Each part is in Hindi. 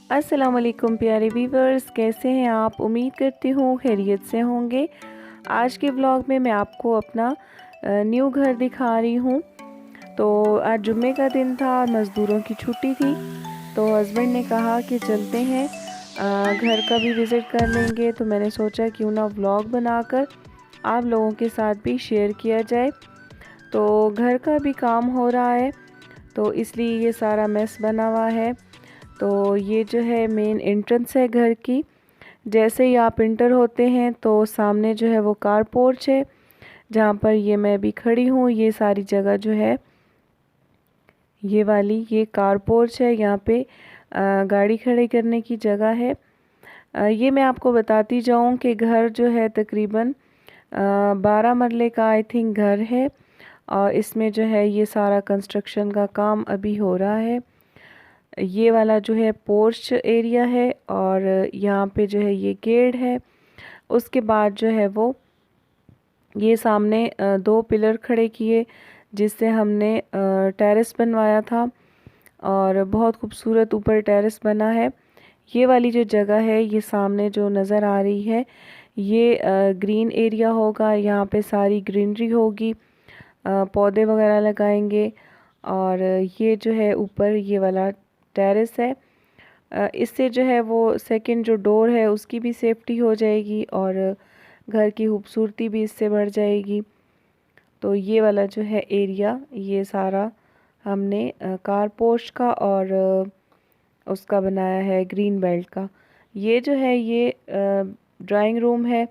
अस्सलाम वालेकुम प्यारे व्यूवर्स, कैसे हैं आप? उम्मीद करती हूँ खैरियत से होंगे। आज के व्लॉग में मैं आपको अपना न्यू घर दिखा रही हूँ। तो आज जुम्मे का दिन था, मज़दूरों की छुट्टी थी, तो हस्बैंड ने कहा कि चलते हैं घर का भी विज़िट कर लेंगे। तो मैंने सोचा क्यों ना व्लॉग बनाकर आप लोगों के साथ भी शेयर किया जाए। तो घर का भी काम हो रहा है, तो इसलिए ये सारा मेस बना हुआ है। तो ये जो है मेन एंट्रेंस है घर की। जैसे ही आप इंटर होते हैं तो सामने जो है वो कार पोर्च है, जहाँ पर ये मैं भी खड़ी हूँ। ये सारी जगह जो है, ये वाली ये कार पोर्च है, यहाँ पे गाड़ी खड़ी करने की जगह है। ये मैं आपको बताती जाऊँ कि घर जो है तकरीबन 12 मरले का आई थिंक घर है, और इसमें जो है ये सारा कंस्ट्रक्शन का काम अभी हो रहा है। ये वाला जो है पोर्च एरिया है, और यहाँ पे जो है ये गेट है। उसके बाद जो है वो ये सामने 2 पिलर खड़े किए, जिससे हमने टेरेस बनवाया था, और बहुत खूबसूरत ऊपर टेरेस बना है। ये वाली जो जगह है, ये सामने जो नज़र आ रही है, ये ग्रीन एरिया होगा। यहाँ पे सारी ग्रीनरी होगी, पौधे वगैरह लगाएंगे। और ये जो है ऊपर ये वाला टेरेस है। इससे जो है वो सेकंड जो डोर है उसकी भी सेफ्टी हो जाएगी, और घर की खूबसूरती भी इससे बढ़ जाएगी। तो ये वाला जो है एरिया, ये सारा हमने कार पोर्च का और उसका बनाया है ग्रीन बेल्ट का। ये जो है ये ड्राइंग रूम है।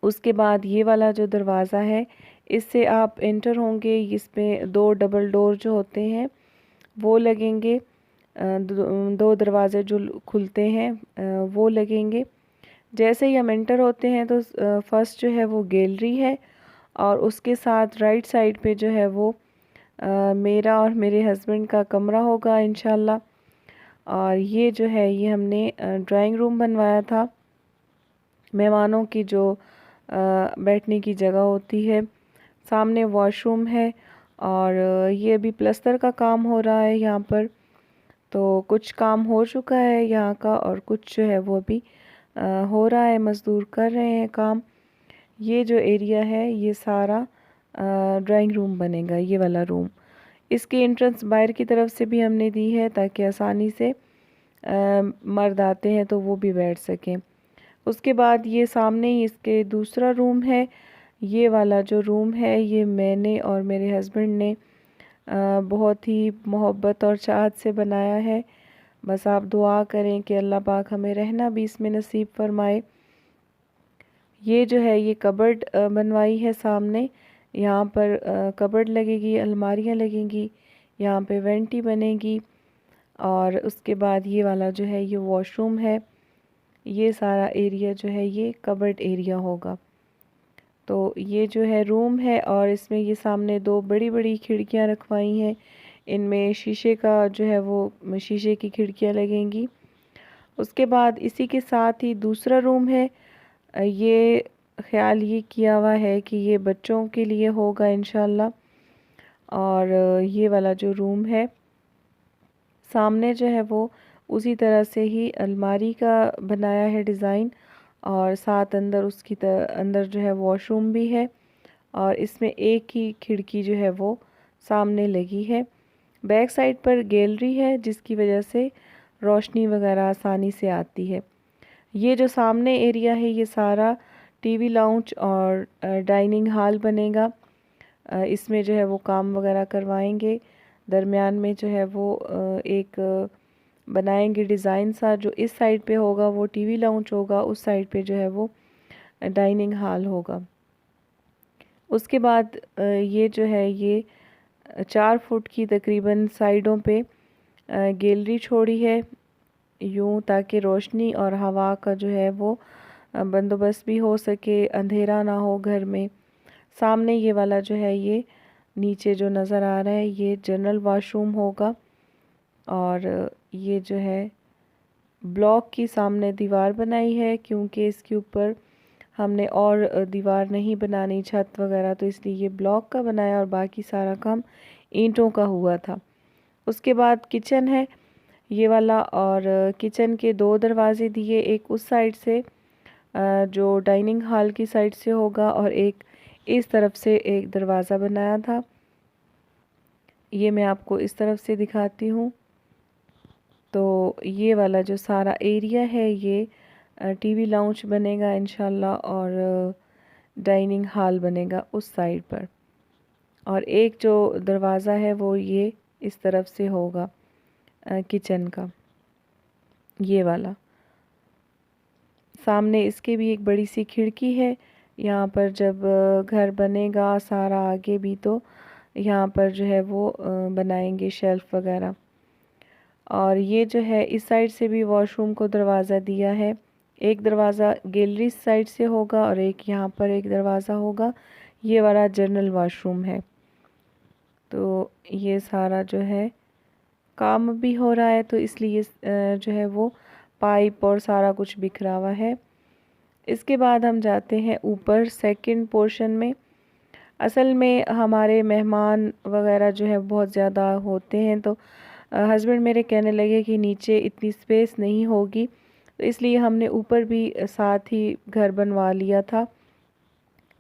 उसके बाद ये वाला जो दरवाज़ा है, इससे आप एंटर होंगे। इसमें 2 डबल डोर जो होते हैं वो लगेंगे। दो दरवाज़े जो खुलते हैं वो लगेंगे। जैसे ही हम एंटर होते हैं तो फर्स्ट जो है वो गैलरी है, और उसके साथ राइट साइड पे जो है वो मेरा और मेरे हस्बैंड का कमरा होगा इंशाल्लाह। और ये जो है ये हमने ड्राइंग रूम बनवाया था, मेहमानों की जो बैठने की जगह होती है। सामने वॉशरूम है, और ये अभी प्लस्तर का काम हो रहा है यहाँ पर। तो कुछ काम हो चुका है यहाँ का, और कुछ जो है वो अभी हो रहा है, मज़दूर कर रहे हैं काम। ये जो एरिया है ये सारा ड्राइंग रूम बनेगा, ये वाला रूम। इसकी एंट्रेंस बाहर की तरफ से भी हमने दी है, ताकि आसानी से मर्द आते हैं तो वो भी बैठ सकें। उसके बाद ये सामने ही इसके दूसरा रूम है। ये वाला जो रूम है ये मैंने और मेरे हस्बैंड ने बहुत ही मोहब्बत और चाहत से बनाया है। बस आप दुआ करें कि अल्लाह पाक हमें रहना भी इसमें नसीब फरमाए। ये जो है ये कबर्ड बनवाई है सामने। यहाँ पर कबर्ड लगेगी, अलमारियाँ लगेंगी, यहाँ पे वेंटी बनेगी। और उसके बाद ये वाला जो है ये वॉशरूम है। ये सारा एरिया जो है ये कबर्ड एरिया होगा। तो ये जो है रूम है, और इसमें ये सामने 2 बड़ी बड़ी खिड़कियाँ रखवाई हैं। इनमें शीशे का जो है वो शीशे की खिड़कियाँ लगेंगी। उसके बाद इसी के साथ ही दूसरा रूम है। ये ख्याल ये किया हुआ है कि ये बच्चों के लिए होगा इंशाल्लाह। और ये वाला जो रूम है सामने जो है वो उसी तरह से ही अलमारी का बनाया है डिज़ाइन, और साथ अंदर उसकी अंदर जो है वॉशरूम भी है। और इसमें एक ही खिड़की जो है वो सामने लगी है। बैक साइड पर गैलरी है, जिसकी वजह से रोशनी वगैरह आसानी से आती है। ये जो सामने एरिया है ये सारा टीवी लाउंज और डाइनिंग हॉल बनेगा। इसमें जो है वो काम वगैरह करवाएंगे। दरमियान में जो है वो एक बनाएंगे डिज़ाइन सा। जो इस साइड पे होगा वो टीवी लाउंज होगा, उस साइड पे जो है वो डाइनिंग हॉल होगा। उसके बाद ये जो है ये 4 फुट की तकरीबन साइडों पे गैलरी छोड़ी है यूँ, ताकि रोशनी और हवा का जो है वो बंदोबस्त भी हो सके, अंधेरा ना हो घर में। सामने ये वाला जो है ये नीचे जो नज़र आ रहा है ये जनरल वॉशरूम होगा। और ये जो है ब्लॉक की सामने दीवार बनाई है, क्योंकि इसके ऊपर हमने और दीवार नहीं बनानी छत वगैरह, तो इसलिए ये ब्लॉक का बनाया, और बाकी सारा काम ईंटों का हुआ था। उसके बाद किचन है। ये वाला। और किचन के 2 दरवाज़े दिए, एक उस साइड से जो डाइनिंग हॉल की साइड से होगा, और एक इस तरफ से एक दरवाज़ा बनाया था। ये मैं आपको इस तरफ से दिखाती हूँ। तो ये वाला जो सारा एरिया है ये टीवी लाउंज बनेगा इंशाल्लाह, और डाइनिंग हॉल बनेगा उस साइड पर। और एक जो दरवाज़ा है वो ये इस तरफ से होगा किचन का, ये वाला। सामने इसके भी एक बड़ी सी खिड़की है। यहाँ पर जब घर बनेगा सारा आगे भी, तो यहाँ पर जो है वो बनाएंगे शेल्फ वगैरह। और ये जो है इस साइड से भी वॉशरूम को दरवाज़ा दिया है। एक दरवाज़ा गैलरी साइड से होगा और एक यहाँ पर एक दरवाज़ा होगा। ये वाला जनरल वॉशरूम है। तो ये सारा जो है काम भी हो रहा है, तो इसलिए जो है वो पाइप और सारा कुछ बिखरा हुआ है। इसके बाद हम जाते हैं ऊपर सेकंड पोर्शन में। असल में हमारे मेहमान वगैरह जो है बहुत ज़्यादा होते हैं, तो हस्बैंड मेरे कहने लगे कि नीचे इतनी स्पेस नहीं होगी, तो इसलिए हमने ऊपर भी साथ ही घर बनवा लिया था,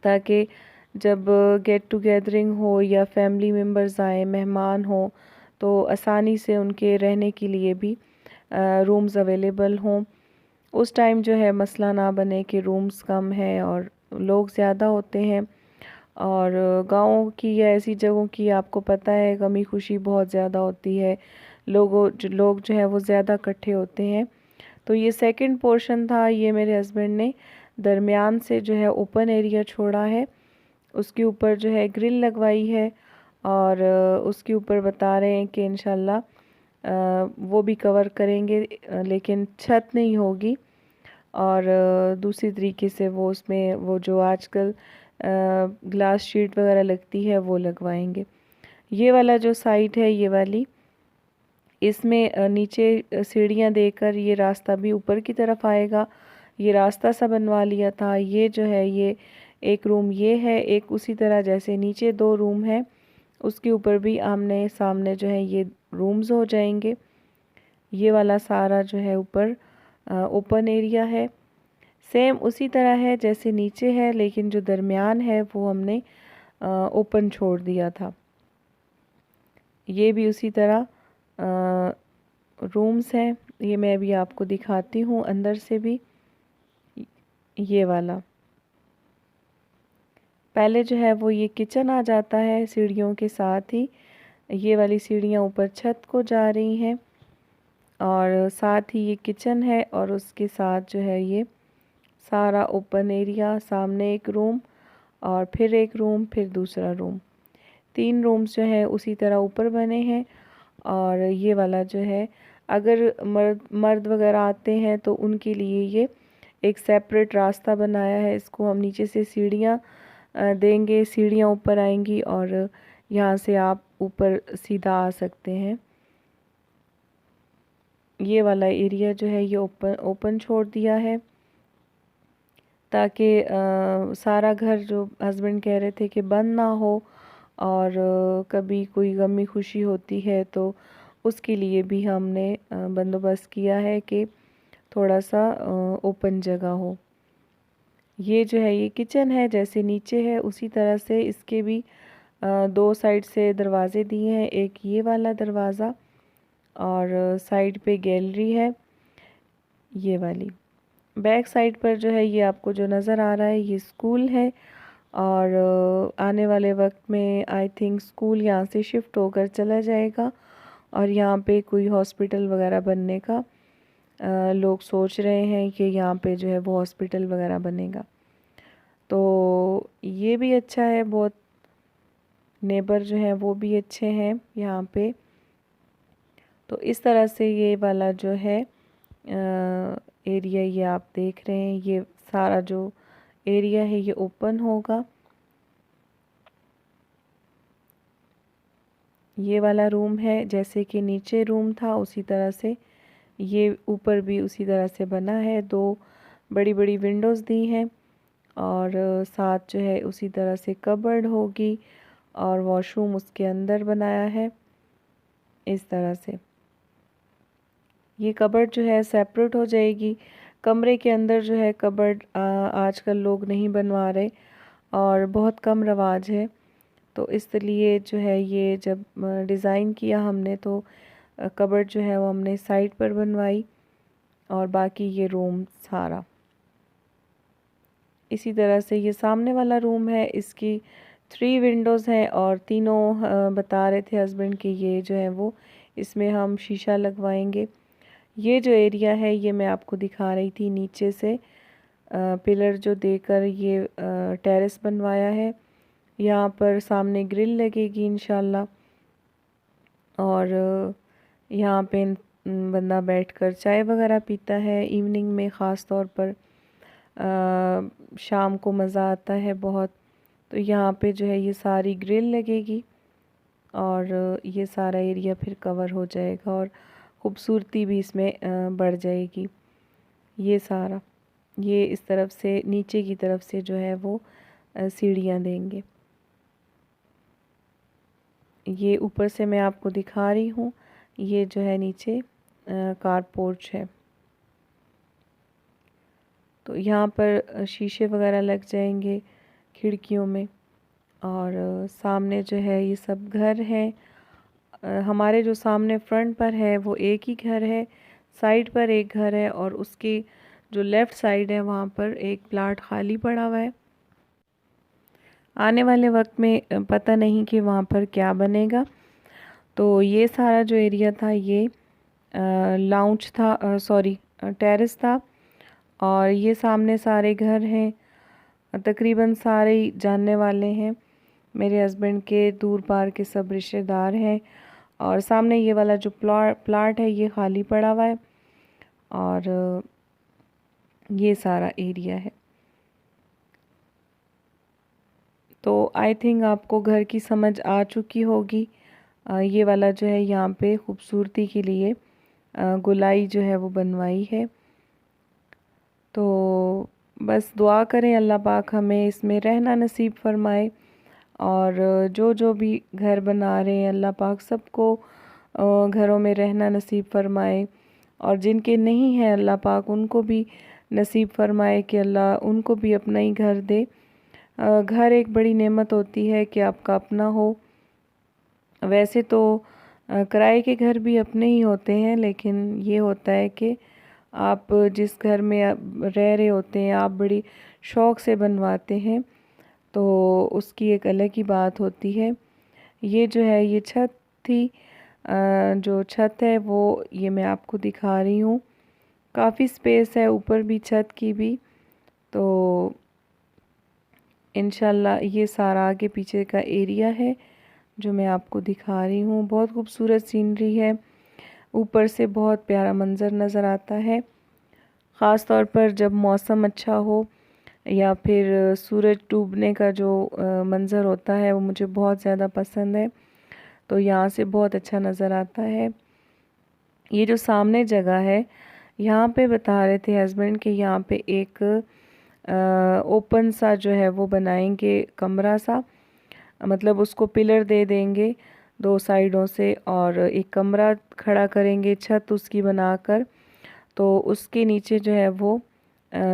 ताकि जब गेट टुगेदरिंग हो या फैमिली मेम्बर्स आए, मेहमान हो, तो आसानी से उनके रहने के लिए भी रूम्स अवेलेबल हों। उस टाइम जो है मसला ना बने कि रूम्स कम है और लोग ज़्यादा होते हैं। और गाँव की या ऐसी जगहों की आपको पता है गमी खुशी बहुत ज़्यादा होती है, लोग जो है वो ज़्यादा इकट्ठे होते हैं। तो ये सेकंड पोर्शन था, ये मेरे हस्बैंड ने दरमियान से जो है ओपन एरिया छोड़ा है, उसके ऊपर जो है ग्रिल लगवाई है, और उसके ऊपर बता रहे हैं कि इंशाल्लाह वो भी कवर करेंगे, लेकिन छत नहीं होगी। और दूसरी तरीके से वो उसमें वो जो आजकल ग्लास शीट वगैरह लगती है वो लगवाएंगे। ये वाला जो साइड है ये वाली, इसमें नीचे सीढ़ियाँ देकर ये रास्ता भी ऊपर की तरफ आएगा। ये रास्ता सा बनवा लिया था। ये जो है ये एक रूम ये है, एक उसी तरह जैसे नीचे 2 रूम है, उसके ऊपर भी आमने सामने जो है ये रूम्स हो जाएंगे। ये वाला सारा जो है ऊपर ओपन एरिया है, सेम उसी तरह है जैसे नीचे है, लेकिन जो दरमियान है वो हमने ओपन छोड़ दिया था। ये भी उसी तरह रूम्स हैं। ये मैं अभी आपको दिखाती हूँ अंदर से भी। ये वाला पहले जो है वो ये किचन आ जाता है सीढ़ियों के साथ ही। ये वाली सीढ़ियाँ ऊपर छत को जा रही हैं, और साथ ही ये किचन है, और उसके साथ जो है ये सारा ओपन एरिया, सामने एक रूम और फिर एक रूम, फिर दूसरा रूम। 3 रूम्स जो है उसी तरह ऊपर बने हैं। और ये वाला जो है अगर मर्द वगैरह आते हैं तो उनके लिए ये एक सेपरेट रास्ता बनाया है। इसको हम नीचे से सीढ़ियाँ देंगे, सीढ़ियाँ ऊपर आएंगी और यहाँ से आप ऊपर सीधा आ सकते हैं। ये वाला एरिया जो है ये ओपन छोड़ दिया है, ताकि सारा घर जो हस्बैंड कह रहे थे कि बंद ना हो, और कभी कोई गमी खुशी होती है तो उसके लिए भी हमने बंदोबस्त किया है कि थोड़ा सा ओपन जगह हो। ये जो है ये किचन है, जैसे नीचे है उसी तरह से इसके भी 2 साइड से दरवाज़े दिए हैं। एक ये वाला दरवाज़ा, और साइड पे गैलरी है ये वाली। बैक साइड पर जो है ये आपको जो नज़र आ रहा है ये स्कूल है, और आने वाले वक्त में आई थिंक स्कूल यहाँ से शिफ्ट होकर चला जाएगा, और यहाँ पे कोई हॉस्पिटल वगैरह बनने का लोग सोच रहे हैं कि यहाँ पे जो है वो हॉस्पिटल वगैरह बनेगा। तो ये भी अच्छा है बहुत, नेबर जो है वो भी अच्छे हैं यहाँ पे। तो इस तरह से ये वाला जो है एरिया ये आप देख रहे हैं, ये सारा जो एरिया है ये ओपन होगा। ये वाला रूम है, जैसे कि नीचे रूम था उसी तरह से ये ऊपर भी उसी तरह से बना है। 2 बड़ी बड़ी विंडोज़ दी हैं, और साथ जो है उसी तरह से कबर्ड होगी, और वॉशरूम उसके अंदर बनाया है इस तरह से। ये कबर्ड जो है सेपरेट हो जाएगी। कमरे के अंदर जो है कबर्ड आजकल लोग नहीं बनवा रहे और बहुत कम रवाज है। तो इसलिए जो है ये जब डिज़ाइन किया हमने तो कबर्ड जो है वो हमने साइड पर बनवाई और बाकी ये रूम सारा। इसी तरह से ये सामने वाला रूम है, इसकी 3 विंडोज़ हैं और तीनों बता रहे थे हस्बैंड कि ये जो है वो इसमें हम शीशा लगवाएंगे। ये जो एरिया है ये मैं आपको दिखा रही थी, नीचे से पिलर जो देकर ये टेरेस बनवाया है। यहाँ पर सामने ग्रिल लगेगी इंशाल्लाह और यहाँ पे बंदा बैठकर चाय वगैरह पीता है इवनिंग में, ख़ास तौर पर शाम को मज़ा आता है बहुत। तो यहाँ पे जो है ये सारी ग्रिल लगेगी और ये सारा एरिया फिर कवर हो जाएगा और ख़ूबसूरती भी इसमें बढ़ जाएगी। ये सारा ये इस तरफ से नीचे की तरफ से जो है वो सीढ़ियाँ देंगे। ये ऊपर से मैं आपको दिखा रही हूँ, ये जो है नीचे कार पोर्च है। तो यहाँ पर शीशे वगैरह लग जाएंगे खिड़कियों में और सामने जो है ये सब घर हैं। हमारे जो सामने फ्रंट पर है वो एक ही घर है, साइड पर एक घर है और उसकी जो लेफ़्ट साइड है वहाँ पर एक प्लाट खाली पड़ा हुआ है। आने वाले वक्त में पता नहीं कि वहाँ पर क्या बनेगा। तो ये सारा जो एरिया था ये लाउंज था, सॉरी टेरेस था और ये सामने सारे घर हैं, तकरीबन सारे ही जानने वाले हैं। मेरे हस्बैंड के दूर पार के सब रिश्तेदार हैं और सामने ये वाला जो प्लाट है ये खाली पड़ा हुआ है और ये सारा एरिया है। तो आई थिंक आपको घर की समझ आ चुकी होगी। ये वाला जो है यहाँ पे खूबसूरती के लिए गोलाई जो है वो बनवाई है। तो बस दुआ करें अल्लाह पाक हमें इसमें रहना नसीब फरमाए और जो जो भी घर बना रहे हैं अल्लाह पाक सबको घरों में रहना नसीब फरमाए और जिनके नहीं हैं अल्लाह पाक उनको भी नसीब फरमाए कि अल्लाह उनको भी अपना ही घर दे। घर एक बड़ी नेमत होती है कि आपका अपना हो। वैसे तो किराए के घर भी अपने ही होते हैं, लेकिन ये होता है कि आप जिस घर में आप रह रहे होते हैं आप बड़ी शौक़ से बनवाते हैं तो उसकी एक अलग ही बात होती है। ये जो है ये छत थी, जो छत है वो ये मैं आपको दिखा रही हूँ। काफ़ी स्पेस है ऊपर भी छत की भी। तो इंशाल्लाह ये सारा आगे पीछे का एरिया है जो मैं आपको दिखा रही हूँ। बहुत खूबसूरत सीनरी है, ऊपर से बहुत प्यारा मंज़र नज़र आता है, ख़ास तौर पर जब मौसम अच्छा हो या फिर सूरज डूबने का जो मंज़र होता है वो मुझे बहुत ज़्यादा पसंद है। तो यहाँ से बहुत अच्छा नज़र आता है। ये जो सामने जगह है यहाँ पे बता रहे थे हस्बैंड कि यहाँ पे एक ओपन सा जो है वो बनाएंगे कमरा सा, मतलब उसको पिलर दे देंगे 2 साइडों से और एक कमरा खड़ा करेंगे छत उसकी बनाकर। तो उसके नीचे जो है वो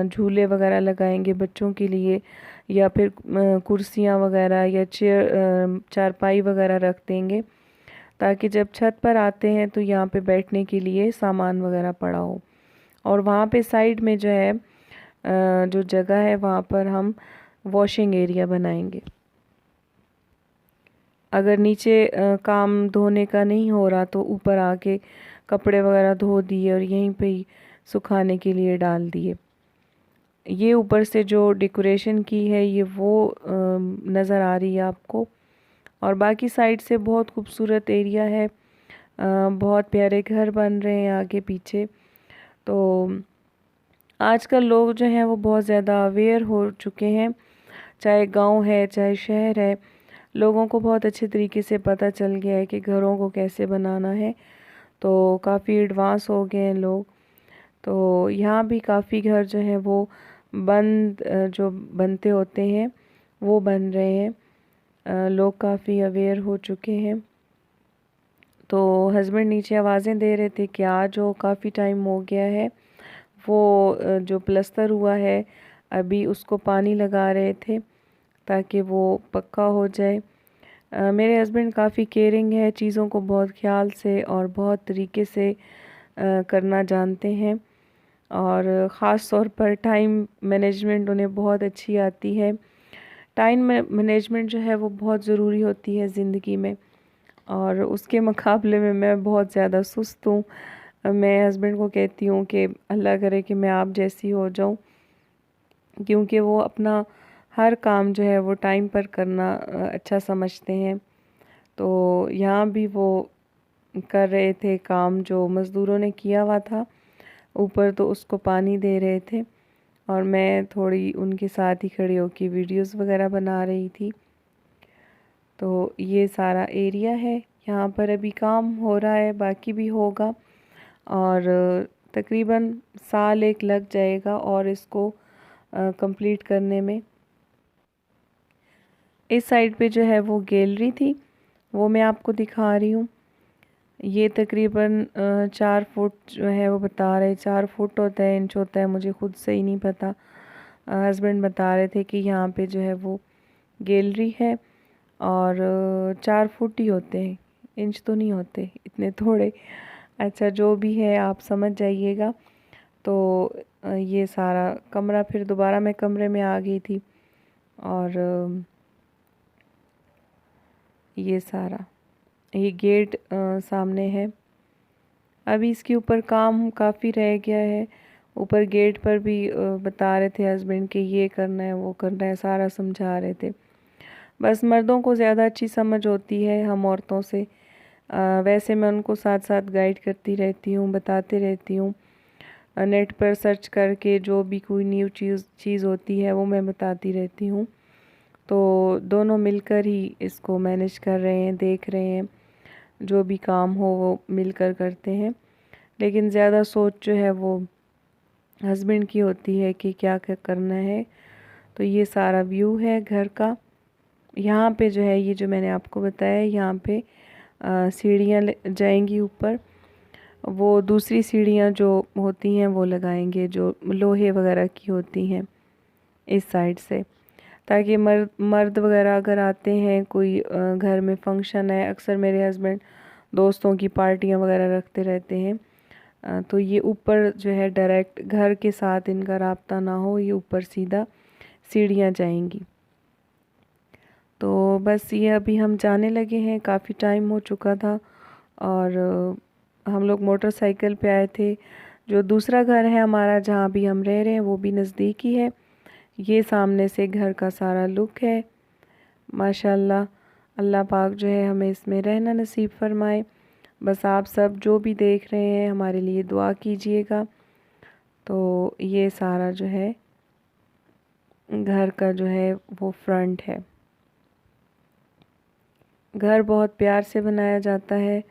झूले वगैरह लगाएंगे बच्चों के लिए या फिर कुर्सियाँ वगैरह या चेयर चारपाई वगैरह रख देंगे ताकि जब छत पर आते हैं तो यहाँ पे बैठने के लिए सामान वगैरह पड़ा हो। और वहाँ पे साइड में जो है जो जगह है वहाँ पर हम वॉशिंग एरिया बनाएंगे। अगर नीचे काम धोने का नहीं हो रहा तो ऊपर आके कपड़े वगैरह धो दिए और यहीं पे ही सुखाने के लिए डाल दिए। ये ऊपर से जो डेकोरेशन की है ये वो नज़र आ रही है आपको और बाकी साइड से बहुत खूबसूरत एरिया है। बहुत प्यारे घर बन रहे हैं आगे पीछे। तो आजकल लोग जो हैं वो बहुत ज़्यादा अवेयर हो चुके हैं, चाहे गांव है चाहे शहर है, लोगों को बहुत अच्छे तरीके से पता चल गया है कि घरों को कैसे बनाना है। तो काफ़ी एडवांस हो गए हैं लोग। तो यहाँ भी काफ़ी घर जो है वो जो बनते होते हैं वो बन रहे हैं। लोग काफ़ी अवेयर हो चुके हैं। तो हस्बैंड नीचे आवाज़ें दे रहे थे कि आ जाओ, काफ़ी टाइम हो गया है। वो जो प्लस्तर हुआ है अभी उसको पानी लगा रहे थे ताकि वो पक्का हो जाए। मेरे हस्बैंड काफ़ी केयरिंग है, चीज़ों को बहुत ख्याल से और बहुत तरीके से करना जानते हैं, और ख़ास तौर पर टाइम मैनेजमेंट उन्हें बहुत अच्छी आती है। टाइम मैनेजमेंट जो है वो बहुत ज़रूरी होती है ज़िंदगी में, और उसके मुकाबले में मैं बहुत ज़्यादा सुस्त हूँ। मैं हस्बैंड को कहती हूँ कि अल्लाह करे कि मैं आप जैसी हो जाऊँ, क्योंकि वो अपना हर काम जो है वो टाइम पर करना अच्छा समझते हैं। तो यहाँ भी वो कर रहे थे काम जो मज़दूरों ने किया हुआ था ऊपर, तो उसको पानी दे रहे थे, और मैं थोड़ी उनके साथ ही खड़ी होकर वीडियोस वगैरह बना रही थी। तो ये सारा एरिया है, यहाँ पर अभी काम हो रहा है, बाकी भी होगा, और तकरीबन साल एक लग जाएगा और इसको कंप्लीट करने में। इस साइड पे जो है वो गैलरी थी, वो मैं आपको दिखा रही हूँ। ये तकरीबन 4 फुट जो है वो बता रहे, 4 फुट होता है, इंच होता है, मुझे खुद से ही नहीं पता। हस्बैंड बता रहे थे कि यहाँ पे जो है वो गैलरी है, और 4 फुट ही होते हैं, इंच तो नहीं होते इतने थोड़े। अच्छा, जो भी है आप समझ जाइएगा। तो ये सारा कमरा, फिर दोबारा मैं कमरे में आ गई थी, और ये सारा ये गेट सामने है। अभी इसके ऊपर काम काफ़ी रह गया है। ऊपर गेट पर भी बता रहे थे हस्बैंड कि ये करना है, वो करना है, सारा समझा रहे थे। बस मर्दों को ज़्यादा अच्छी समझ होती है हम औरतों से। वैसे मैं उनको साथ साथ गाइड करती रहती हूँ, बताते रहती हूँ। नेट पर सर्च करके जो भी कोई न्यू चीज़ होती है वो मैं बताती रहती हूँ। तो दोनों मिलकर ही इसको मैनेज कर रहे हैं, देख रहे हैं, जो भी काम हो वो मिलकर करते हैं। लेकिन ज़्यादा सोच जो है वो हस्बैंड की होती है कि क्या क्या करना है। तो ये सारा व्यू है घर का। यहाँ पे जो है, ये जो मैंने आपको बताया, यहाँ पे सीढ़ियाँ जाएंगी ऊपर। वो दूसरी सीढ़ियाँ जो होती हैं वो लगाएंगे, जो लोहे वगैरह की होती हैं इस साइड से, ताकि मर्द वगैरह अगर आते हैं, कोई घर में फंक्शन है, अक्सर मेरे हस्बैंड दोस्तों की पार्टियाँ वगैरह रखते रहते हैं, तो ये ऊपर जो है डायरेक्ट घर के साथ इनका राब्ता ना हो, ये ऊपर सीधा सीढ़ियाँ जाएंगी। तो बस ये अभी हम जाने लगे हैं, काफ़ी टाइम हो चुका था, और हम लोग मोटरसाइकिल पे आए थे। जो दूसरा घर है हमारा जहाँ भी हम रह रहे हैं वो भी नज़दीक ही है। ये सामने से घर का सारा लुक है। माशाल्लाह, अल्लाह पाक जो है हमें इसमें रहना नसीब फरमाए। बस आप सब जो भी देख रहे हैं हमारे लिए दुआ कीजिएगा। तो ये सारा जो है घर का जो है वो फ्रंट है। घर बहुत प्यार से बनाया जाता है,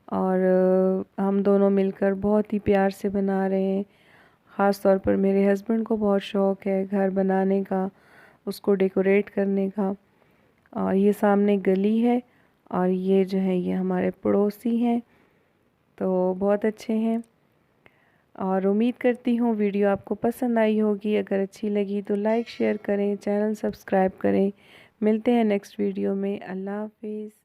और हम दोनों मिलकर बहुत ही प्यार से बना रहे हैं। ख़ास तौर पर मेरे हस्बैंड को बहुत शौक़ है घर बनाने का, उसको डेकोरेट करने का। और ये सामने गली है, और ये जो है ये हमारे पड़ोसी हैं, तो बहुत अच्छे हैं। और उम्मीद करती हूँ वीडियो आपको पसंद आई होगी। अगर अच्छी लगी तो लाइक शेयर करें, चैनल सब्सक्राइब करें। मिलते हैं नेक्स्ट वीडियो में। अल्लाह हाफिज़।